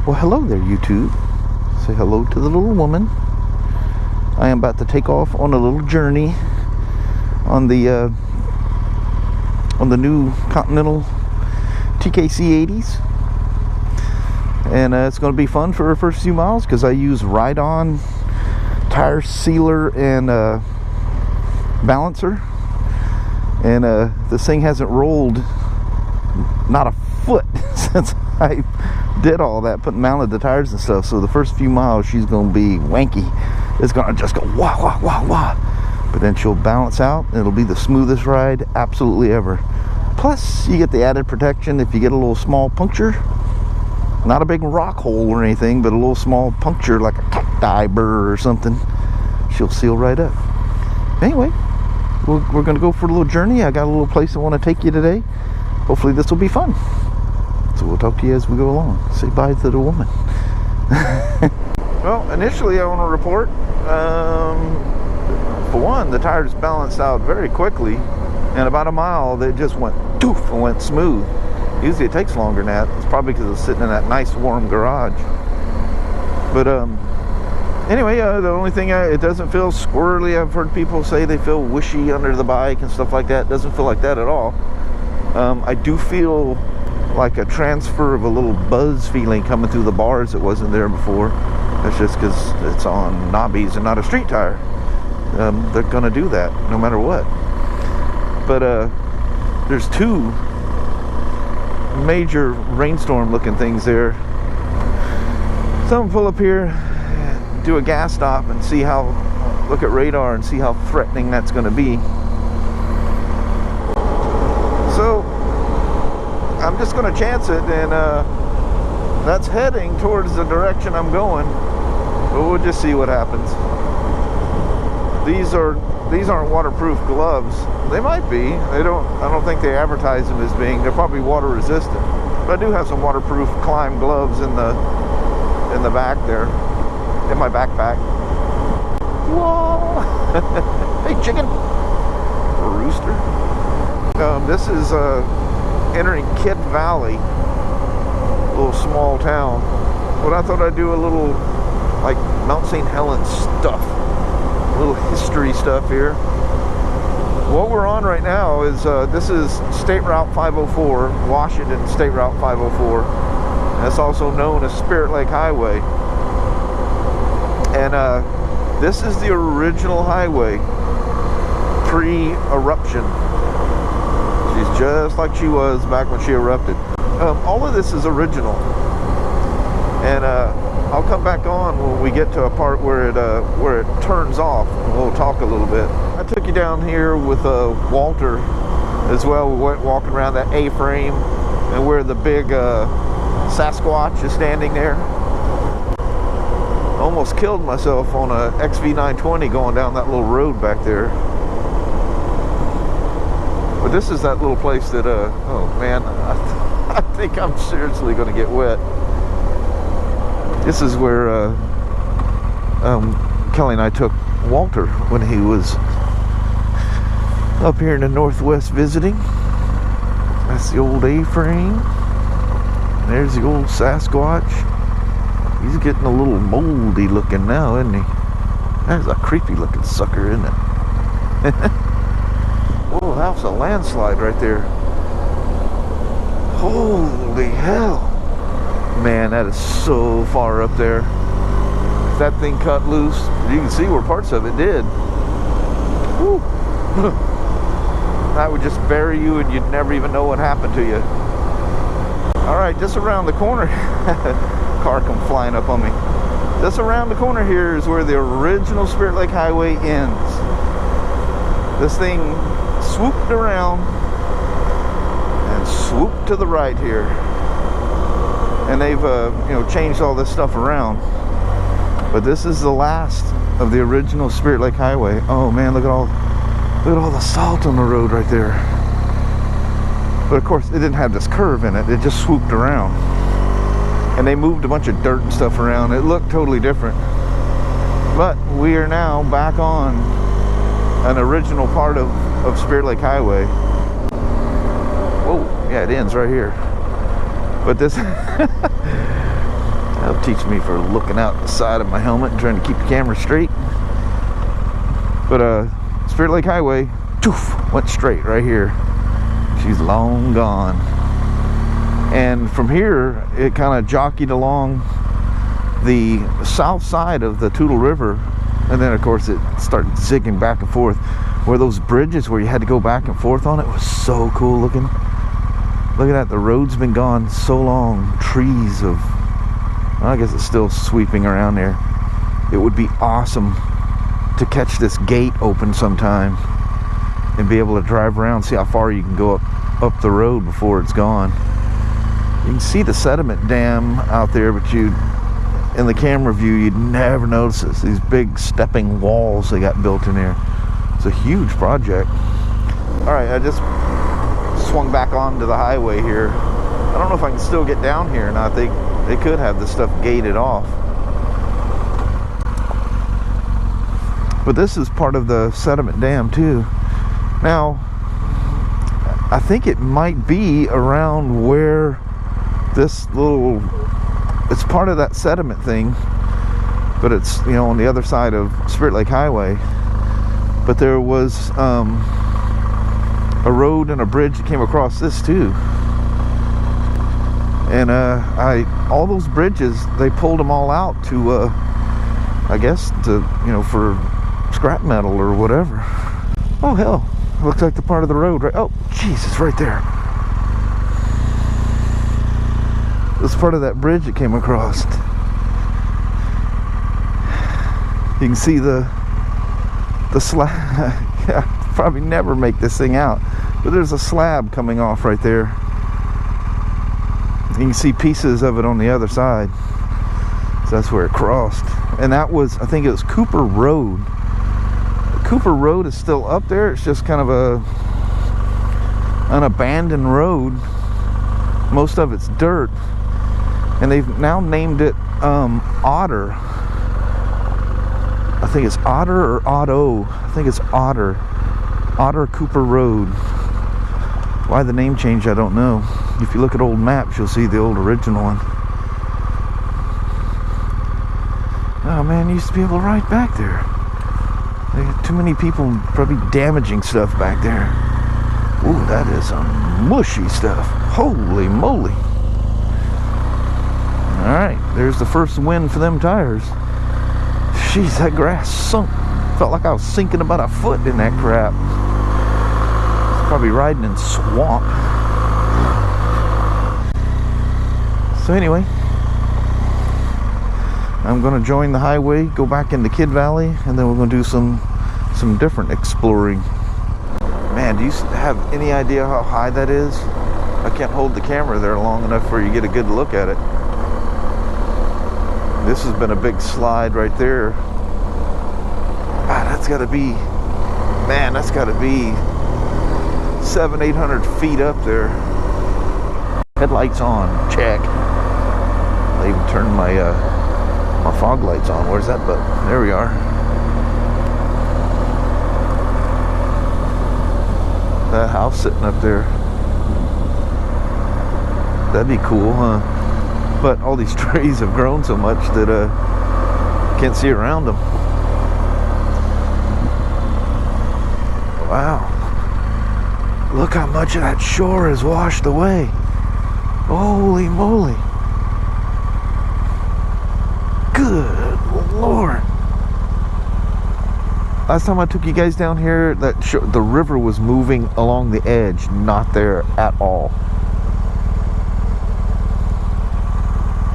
Well, hello there, YouTube. Say hello to the little woman. I am about to take off on a little journey on the new Continental TKC80's, and it's going to be fun for the first few miles because I use ride-on tire sealer and balancer, and this thing hasn't rolled not a foot since I did all that, mounted the tires and stuff. So the first few miles she's gonna be wanky. It's gonna just go wah wah wah wah, but then she'll balance out and it'll be the smoothest ride absolutely ever. Plus you get the added protection if you get a little small puncture, not a big rock hole or anything, but a little small puncture like a cacti burr or something, she'll seal right up. Anyway, we're gonna go for a little journey. I got a little place I want to take you today. Hopefully this will be fun. So we'll talk to you as we go along. Say bye to the woman. Well, initially I want to report, for one, the tires balanced out very quickly. And about a mile, they just went doof and went smooth. Usually it takes longer than that. It's probably because it's sitting in that nice warm garage. But anyway, the only thing, it doesn't feel squirrely. I've heard people say they feel wishy under the bike and stuff like that. It doesn't feel like that at all. I do feel like a transfer of a little buzz feeling coming through the bars that wasn't there before. That's just because it's on knobbies and not a street tire. They're gonna do that no matter what. But there's two major rainstorm looking things there. So I'm pull up here, do a gas stop and see how, look at radar and see how threatening that's gonna be. So I'm just going to chance it, and that's heading towards the direction I'm going, but we'll just see what happens. These aren't waterproof gloves. They might be. I don't think they advertise them as being. They're probably water resistant. But I do have some waterproof climb gloves in the back there, in my backpack. Whoa! Hey, chicken, rooster. This is entering Kidd Valley, a little small town. But I thought I'd do a little like Mount St. Helens stuff, a little history stuff here. What we're on right now is this is State Route 504, Washington State Route 504. That's also known as Spirit Lake Highway. And this is the original highway pre-eruption. She's just like she was back when she erupted. All of this is original, and I'll come back on when we get to a part where it turns off, and we'll talk a little bit. I took you down here with Walter as well. We went walking around that A-frame and where the big Sasquatch is standing there. Almost killed myself on a XV920 going down that little road back there. But this is that little place that, oh man, I think I'm seriously going to get wet. This is where Kelly and I took Walter when he was up here in the Northwest visiting. That's the old A-frame. There's the old Sasquatch. He's getting a little moldy looking now, isn't he? That's a creepy looking sucker, isn't it? Whoa, that's a landslide right there. Holy hell. Man, that is so far up there. If that thing cut loose, you can see where parts of it did. Woo. That would just bury you and you'd never even know what happened to you. Alright, just around the corner. Car come flying up on me. Just around the corner here is where the original Spirit Lake Highway ends. This thing swooped around and swooped to the right here, and they've changed all this stuff around, but this is the last of the original Spirit Lake Highway. Oh man, look at all the salt on the road right there. But of course it didn't have this curve in it, it just swooped around, and they moved a bunch of dirt and stuff around. It looked totally different. But we are now back on an original part of Spirit Lake Highway. Whoa, yeah, it ends right here. But this teach me for looking out the side of my helmet and trying to keep the camera straight. But Spirit Lake Highway, toof, went straight right here. She's long gone. And from here, it kind of jockeyed along the south side of the Toutle River, and then of course it started zigging back and forth. Where those bridges where you had to go back and forth on it was so cool looking. Look at that, the road's been gone so long. Trees of, well, I guess it's still sweeping around there. It would be awesome to catch this gate open sometime and be able to drive around, see how far you can go up the road before it's gone. You can see the sediment dam out there, but in the camera view you'd never notice this. These big stepping walls they got built in there. It's a huge project. Alright, I just swung back onto the highway here. I don't know if I can still get down here or not. They could have this stuff gated off. But this is part of the sediment dam too. Now, I think it might be around where this little, it's part of that sediment thing, but it's, you know, on the other side of Spirit Lake Highway. But there was a road and a bridge that came across this too. And all those bridges, they pulled them all out to I guess to, you know, for scrap metal or whatever. Oh hell, looks like the part of the road, right? Oh Jesus, right there. This part of that bridge that came across. You can see the slab. Yeah, probably never make this thing out, but there's a slab coming off right there. You can see pieces of it on the other side. So that's where it crossed. And that was, I think it was Cooper Road. Cooper Road is still up there. It's just kind of an abandoned road. Most of it's dirt. And they've now named it Otter. I think it's Otter or Otto. I think it's Otter. Otter Cooper Road. Why the name changed, I don't know. If you look at old maps, you'll see the old original one. Oh man, used to be able to ride back there. They had too many people probably damaging stuff back there. Ooh, that is some mushy stuff. Holy moly. Alright, there's the first win for them tires. Jeez, that grass sunk. Felt like I was sinking about a foot in that crap. Probably riding in swamp. So anyway, I'm going to join the highway, go back into Kid Valley, and then we're going to do some different exploring. Man, do you have any idea how high that is? I can't hold the camera there long enough for you to get a good look at it. This has been a big slide right there. Ah, that's got to be, man, that's got to be 700-800 feet up there. Headlights on, check. I even turned my my fog lights on. Where's that button? There we are. That house sitting up there. That'd be cool, huh? But all these trees have grown so much that can't see around them. Wow. Look how much of that shore is washed away. Holy moly. Good Lord. Last time I took you guys down here, the river was moving along the edge, not there at all.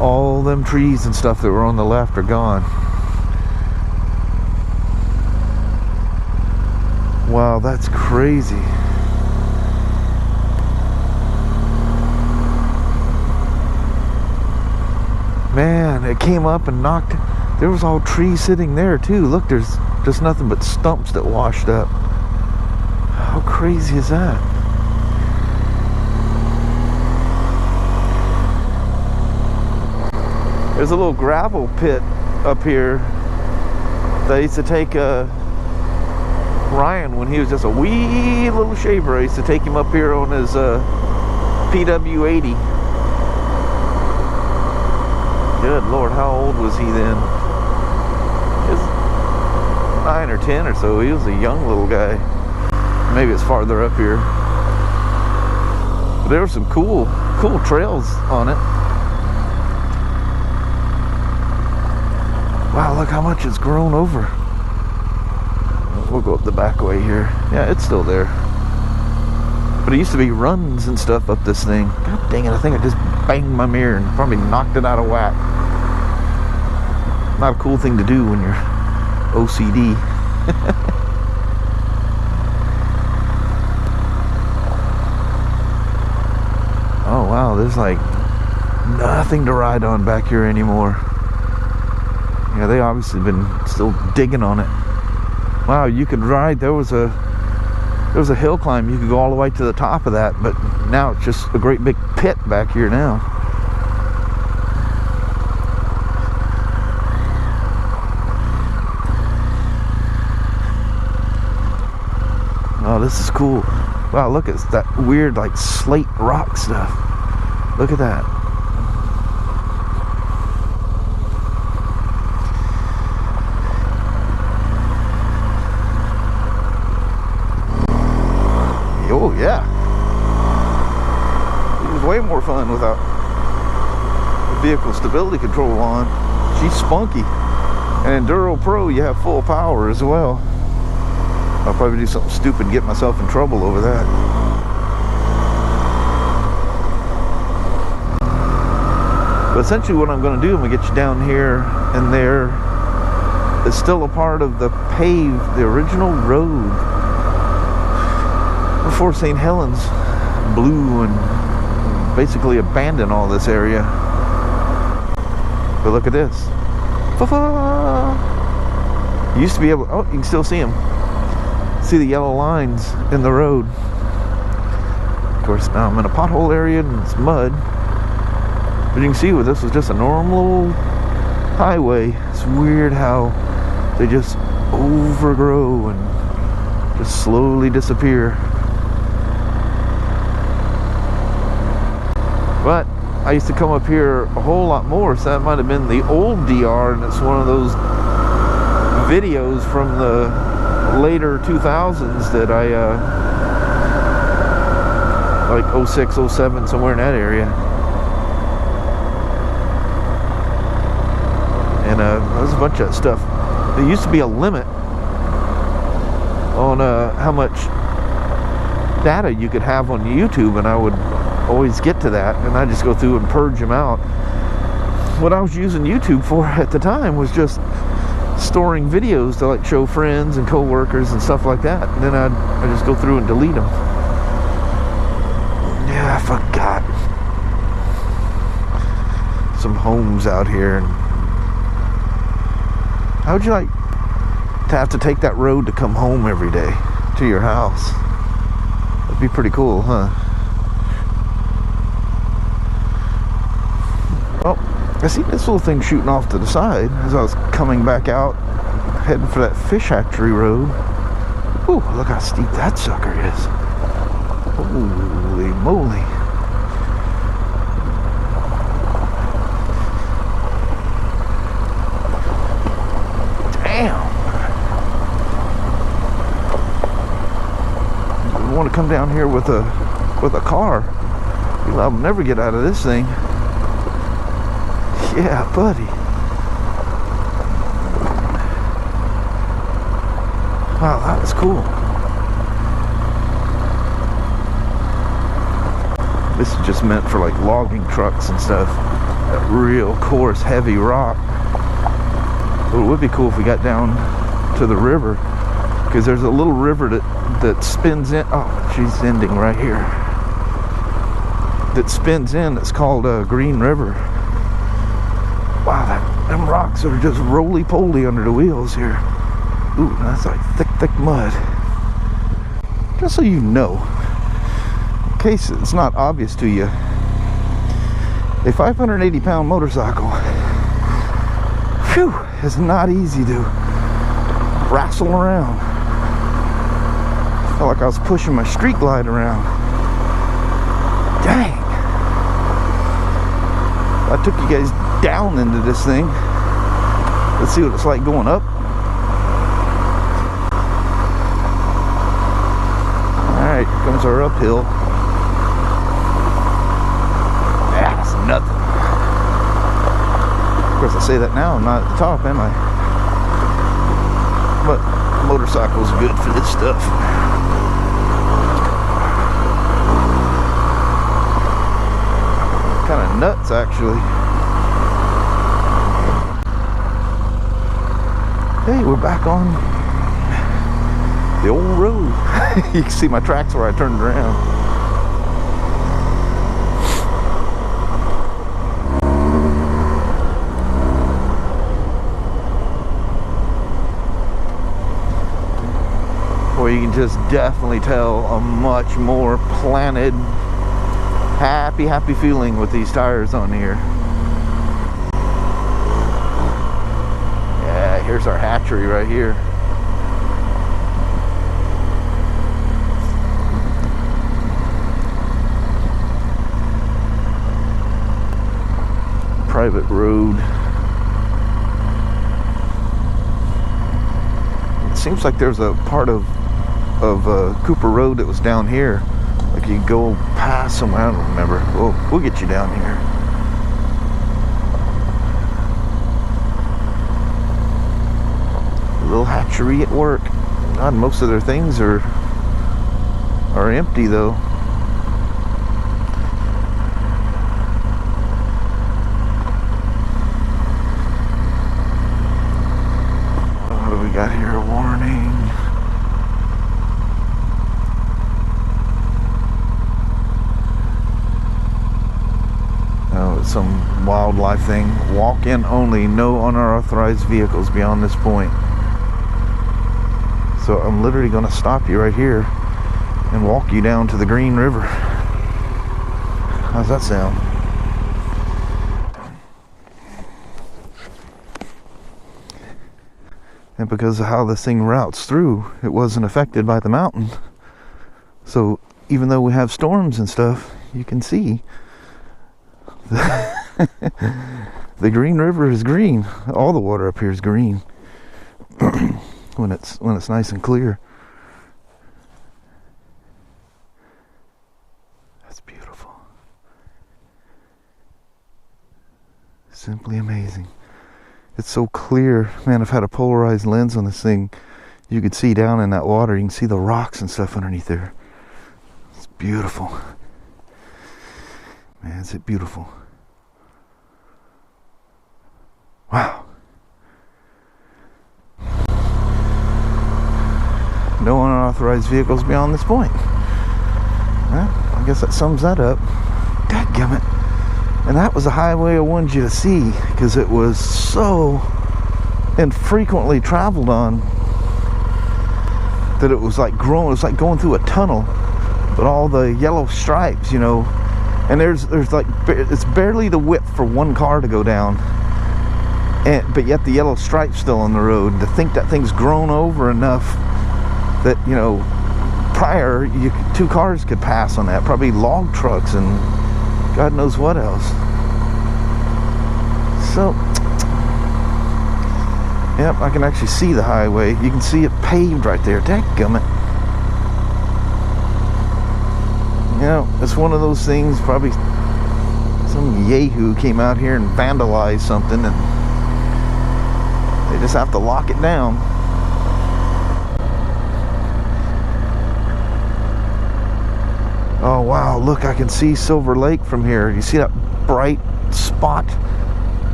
All them trees and stuff that were on the left are gone. Wow, that's crazy. Man, it came up and knocked. There was all trees sitting there too. Look, there's just nothing but stumps that washed up. How crazy is that? There's a little gravel pit up here that I used to take Ryan when he was just a wee little shaver. I used to take him up here on his PW80. Good Good Lord, how old was he then? He was 9 or 10 or so. He was a young little guy. Maybe it's farther up here. But there were some cool trails on it. Wow, look how much it's grown over. We'll go up the back way here. Yeah, it's still there. But it used to be runs and stuff up this thing. God dang it, I think I just banged my mirror and probably knocked it out of whack. Not a cool thing to do when you're OCD. Oh wow, there's like nothing to ride on back here anymore. Yeah, they obviously been still digging on it. Wow, you could ride, there was a hill climb, you could go all the way to the top of that, but now it's just a great big pit back here now. Oh, this is cool. Wow, look at that weird like slate rock stuff. Look at that. Oh yeah, it was way more fun without the vehicle stability control on. She's spunky, and Enduro Pro you have full power as well. I'll probably do something stupid and get myself in trouble over that. But essentially what I'm going to do, I'm going to get you down here, and there is still a part of the the original road before St. Helens blew and basically abandoned all this area. But look at this. You used to be able, oh, you can still see them. See the yellow lines in the road. Of course, now I'm in a pothole area and it's mud. But you can see where this was just a normal highway. It's weird how they just overgrow and just slowly disappear. But I used to come up here a whole lot more, so that might have been the old DR, and it's one of those videos from the later 2000s that I like 06, 07, somewhere in that area. And there's a bunch of stuff. There used to be a limit on how much data you could have on YouTube, and I would always get to that, and I just go through and purge them out. What I was using YouTube for at the time was just storing videos to like show friends and co-workers and stuff like that, and then I just go through and delete them. Yeah, I forgot some homes out here. And how would you like to have to take that road to come home every day to your house? That'd be pretty cool, huh? Oh, I see this little thing shooting off to the side as I was coming back out, heading for that fish hatchery road. Ooh, look how steep that sucker is. Holy moly. Damn. I want to come down here with a car. I'll never get out of this thing. Yeah, buddy. Wow, that was cool. This is just meant for like logging trucks and stuff. That real coarse, heavy rock. But it would be cool if we got down to the river, because there's a little river that spins in. Oh, she's ending right here. That spins in. It's called Green River. Wow, them rocks are just roly-poly under the wheels here. Ooh, that's like thick mud. Just so you know, in case it's not obvious to you, a 580-pound motorcycle, phew, is not easy to wrestle around. I felt like I was pushing my street glide around. Dang. I took you guys down into this thing. Let's see what it's like going up. Alright, here comes our uphill. Yeah, that's nothing. Of course, I say that now, I'm not at the top, am I? But motorcycle's good for this stuff. Kind of nuts, actually. Hey, we're back on the old road. You can see my tracks where I turned around. Boy, you can just definitely tell a much more planted, happy feeling with these tires on here. Yeah, here's our hatchery right here. Private road. It seems like there's a part of Cooper Road that was down here. Like you go past somewhere, I don't remember. We'll get you down here. A little hatchery at work. God, most of their things are empty though. What do we got here? A warning. Oh, it's some wildlife thing. Walk in only, no unauthorized vehicles beyond this point. So I'm literally going to stop you right here and walk you down to the Green River. How's that sound? And because of how this thing routes through, it wasn't affected by the mountain. So even though we have storms and stuff, you can see the Green River is green. All the water up here is green when it's nice and clear. That's beautiful. Simply amazing. It's so clear. Man, I've had a polarized lens on this thing. You could see down in that water. You can see the rocks and stuff underneath there. It's beautiful. Man, is it beautiful. Wow. No unauthorized vehicles beyond this point. Well, I guess that sums that up. Dadgummit. And that was a highway I wanted you to see because it was so infrequently traveled on that it was like growing. It was like going through a tunnel, but all the yellow stripes, you know. And there's like, it's barely the width for one car to go down. But yet the yellow stripe's still on the road. To think that thing's grown over enough that, you know, prior, two cars could pass on that. Probably log trucks and God knows what else. So, yep, I can actually see the highway. You can see it paved right there. Dadgummit. You know, it's one of those things, probably some yahoo came out here and vandalized something and they just have to lock it down. Oh wow, look, I can see Silver Lake from here. You see that bright spot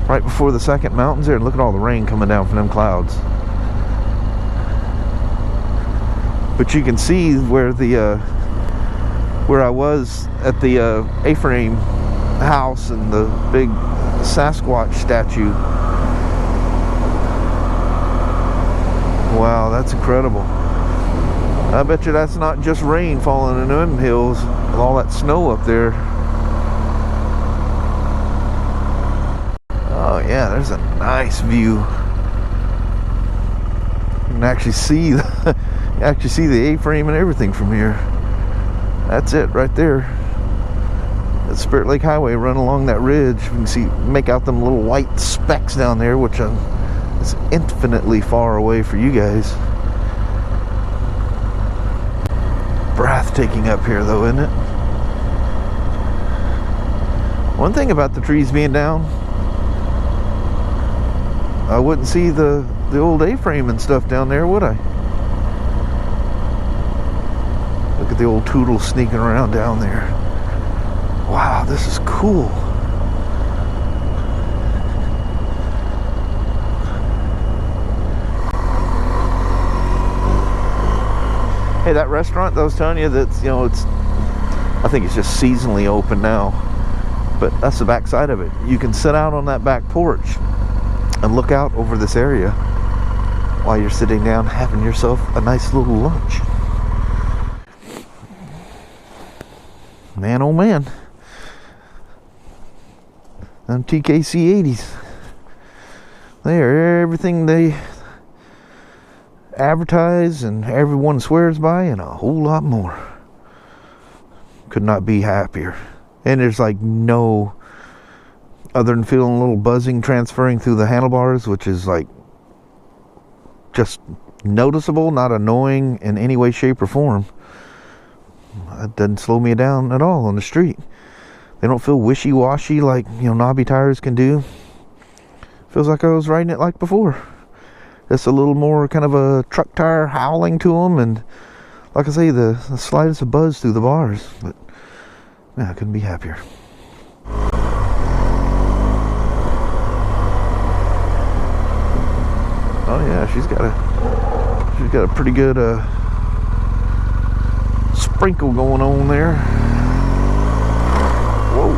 right before the second mountains there? Look at all the rain coming down from them clouds. But you can see where the where I was at the A-frame house and the big Sasquatch statue. Wow, that's incredible. I bet you that's not just rain falling in them hills with all that snow up there. Oh yeah, there's a nice view. You can actually see the A-frame and everything from here. That's it right there. That Spirit Lake Highway run along that ridge. You can see, make out them little white specks down there, which is infinitely far away for you guys. Breathtaking up here though, isn't it? One thing about the trees being down, I wouldn't see the old A-frame and stuff down there, would I? Look at the old Toodle sneaking around down there. Wow, this is cool. Hey, that restaurant that I was telling you, that's, you know, I think it's just seasonally open now, but that's the back side of it. You can sit out on that back porch and look out over this area while you're sitting down having yourself a nice little lunch. Man, oh man. Them TKC80's. They are everything they advertise and everyone swears by, and a whole lot more. Could not be happier. And there's like no, other than feeling a little buzzing transferring through the handlebars, which is like just noticeable, not annoying in any way, shape, or form. It doesn't slow me down at all on the street. They don't feel wishy-washy like, you know, knobby tires can do. Feels like I was riding it like before. Just a little more kind of a truck tire howling to them, and like I say, the slightest of buzz through the bars. But man, I couldn't be happier. Oh yeah, she's got a pretty good sprinkle going on there. Whoa.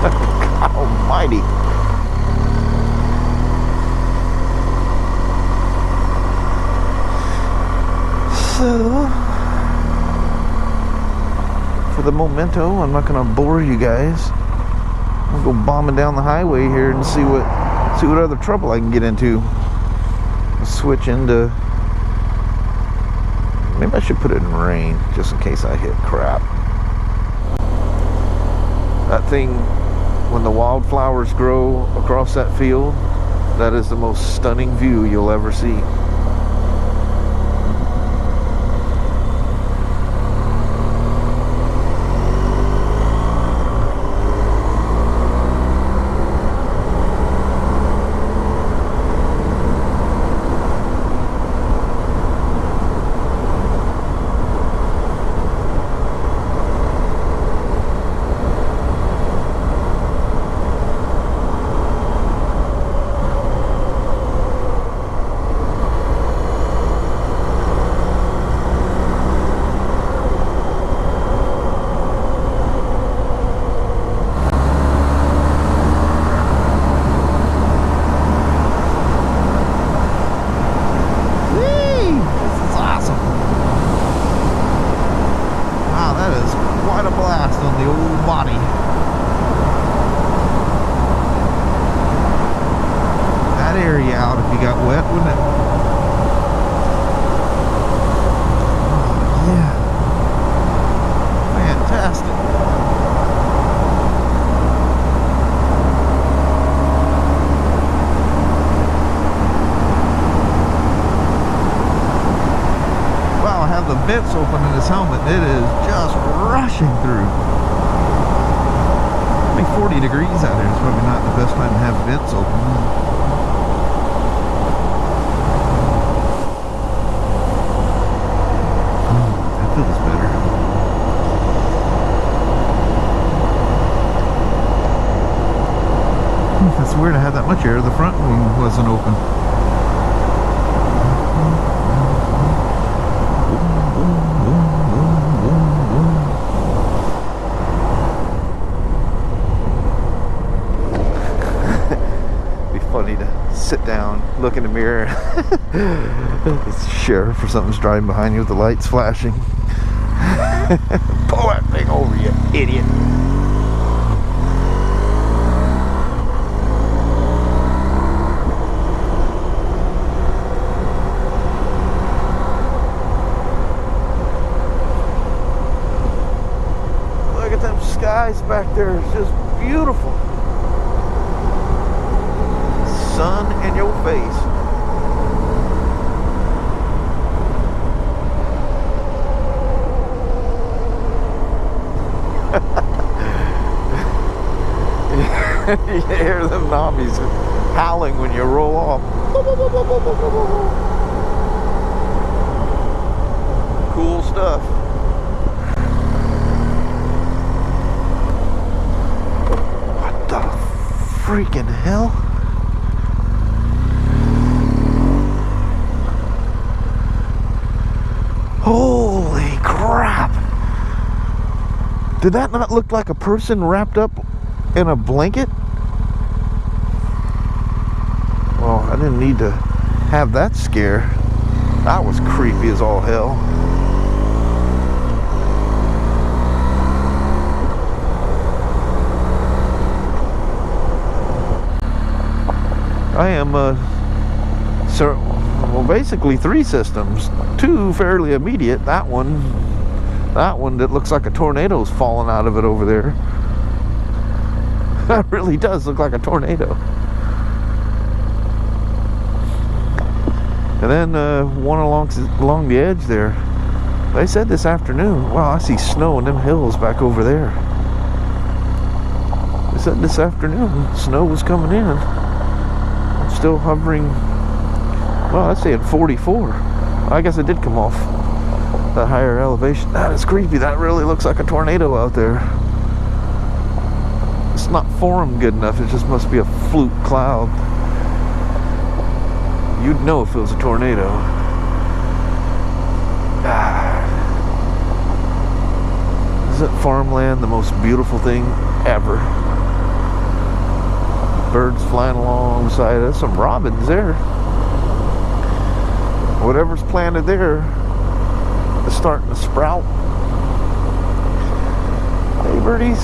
God almighty. So, for the memento, I'm not going to bore you guys. I'll go bombing down the highway here and see what other trouble I can get into. I'll switch into, maybe I should put it in rain just in case I hit crap. That thing, when the wildflowers grow across that field, that is the most stunning view you'll ever see. Vents open in this helmet, it is just rushing through. I mean, 40 degrees out there is probably not the best time to have vents open. That feels better. That's weird, I had that much air. The front wing wasn't open. Sit down, look in the mirror, sheriff or something's driving behind you with the lights flashing. Pull that thing over, you idiot. skies back there is just beautiful. Sun in your face. You hear them knobbies howling when you roll off. Cool stuff. What the freaking hell? Holy crap! Did that not look like a person wrapped up in a blanket? Well, I didn't need to have that scare. That was creepy as all hell. I am well, basically 3 systems. 2 fairly immediate. That one that looks like a tornado's falling out of it over there. That really does look like a tornado. And then one along the edge there. They said this afternoon, wow, I see snow in them hills back over there. They said this afternoon snow was coming in. I'm still hovering, well, I say at 44. I guess it did come off that higher elevation. That is creepy. That really looks like a tornado out there. It's not formed good enough. It just must be a fluke cloud. You'd know if it was a tornado. Isn't farmland the most beautiful thing ever? Birds flying alongside. There's some robins there. Whatever's planted there is starting to sprout. Hey birdies,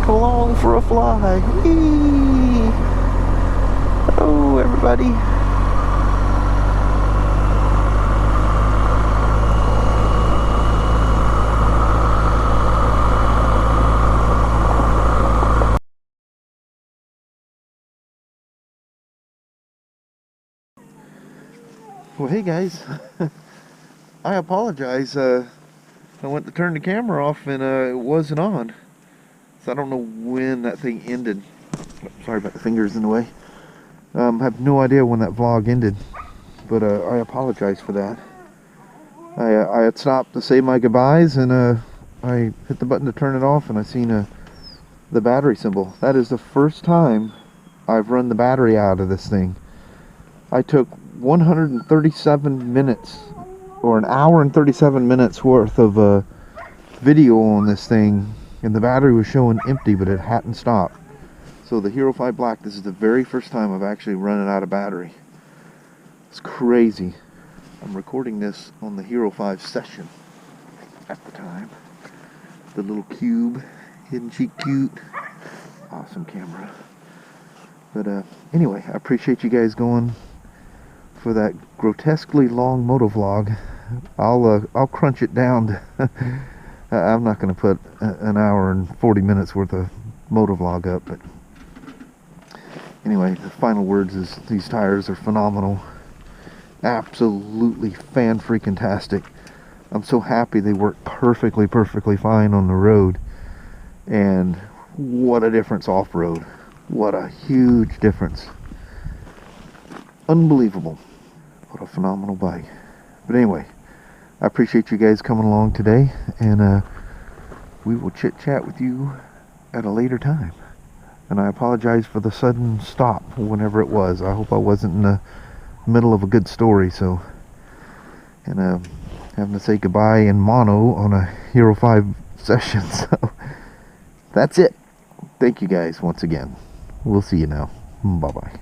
come along for a fly. Whee! Hello everybody. Well, hey guys, I apologize. I went to turn the camera off and it wasn't on. So I don't know when that thing ended. Sorry about the fingers in the way. I have no idea when that vlog ended, but I apologize for that. I had stopped to say my goodbyes and I hit the button to turn it off and I seen the battery symbol. That is the first time I've run the battery out of this thing. I took 137 minutes or an hour and 37 minutes worth of video on this thing, and the battery was showing empty, but it hadn't stopped. So the Hero 5 Black, this is the very first time I've actually run it out of battery. It's crazy. I'm recording this on the Hero 5 session at the time. The little cube, hidden cheek cute, awesome camera. But anyway, I appreciate you guys going for that grotesquely long motovlog. I'll crunch it down to I'm not going to put an hour and 40 minutes worth of motovlog up, but anyway, the final words is these tires are phenomenal. Absolutely fan-freaking-tastic. I'm so happy they work perfectly fine on the road. And what a difference off-road. What a huge difference. Unbelievable. What a phenomenal bike. But anyway, I appreciate you guys coming along today, and we will chit-chat with you at a later time. And I apologize for the sudden stop whenever it was. I hope I wasn't in the middle of a good story, so, and having to say goodbye in mono on a Hero 5 session. So that's it. Thank you guys once again. We'll see you now. Bye bye.